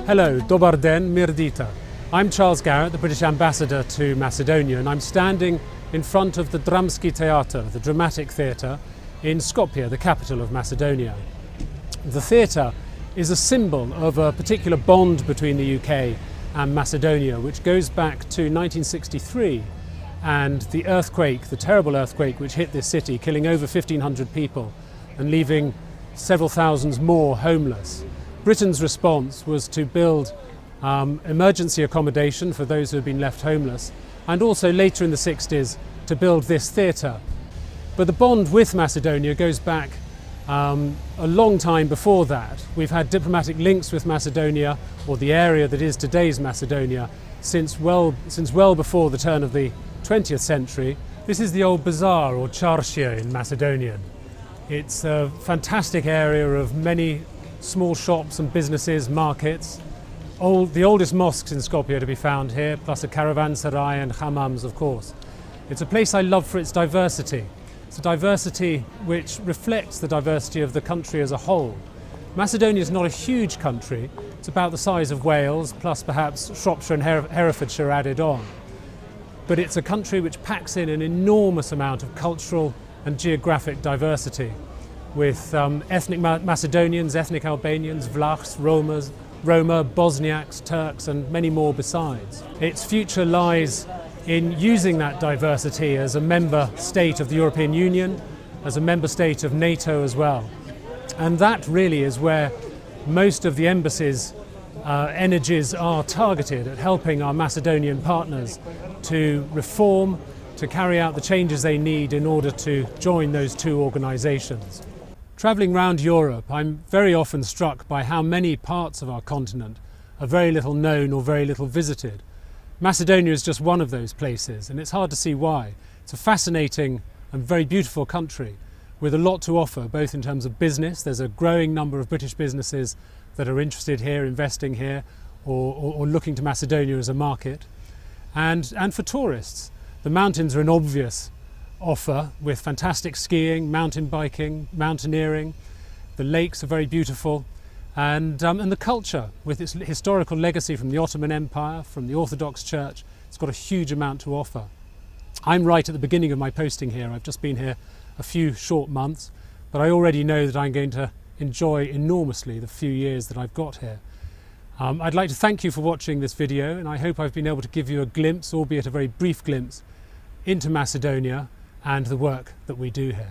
Hello, dobar den, mirdita. I'm Charles Garrett, the British Ambassador to Macedonia, and I'm standing in front of the Dramski Theatre, the dramatic theatre, in Skopje, the capital of Macedonia. The theatre is a symbol of a particular bond between the UK and Macedonia, which goes back to 1963 and the earthquake, the terrible earthquake which hit this city, killing over 1,500 people and leaving several thousands more homeless. Britain's response was to build emergency accommodation for those who had been left homeless, and also later in the 60s to build this theatre. But the bond with Macedonia goes back a long time before that. We've had diplomatic links with Macedonia, or the area that is today's Macedonia, since well before the turn of the 20th century. This is the old bazaar, or çarşı in Macedonian. It's a fantastic area of many small shops and businesses, markets. The oldest mosques in Skopje to be found here, plus a caravanserai and hammams, of course. It's a place I love for its diversity. It's a diversity which reflects the diversity of the country as a whole. Macedonia is not a huge country. It's about the size of Wales, plus perhaps Shropshire and Herefordshire added on. But it's a country which packs in an enormous amount of cultural and geographic diversity, with ethnic Macedonians, ethnic Albanians, Vlachs, Roma, Bosniaks, Turks and many more besides. Its future lies in using that diversity as a member state of the European Union, as a member state of NATO as well. And that really is where most of the embassy's energies are targeted, at helping our Macedonian partners to reform, to carry out the changes they need in order to join those two organisations. Travelling around Europe, I'm very often struck by how many parts of our continent are very little known or very little visited. Macedonia is just one of those places, and it's hard to see why. It's a fascinating and very beautiful country with a lot to offer, both in terms of business. There's a growing number of British businesses that are interested here, investing here, or looking to Macedonia as a market. And for tourists, the mountains are an obvious offer, with fantastic skiing, mountain biking, mountaineering. The lakes are very beautiful, and the culture, with its historical legacy from the Ottoman Empire, from the Orthodox Church, it's got a huge amount to offer. I'm right at the beginning of my posting here. I've just been here a few short months, but I already know that I'm going to enjoy enormously the few years that I've got here. I'd like to thank you for watching this video, and I hope I've been able to give you a glimpse, albeit a very brief glimpse, into Macedonia and the work that we do here.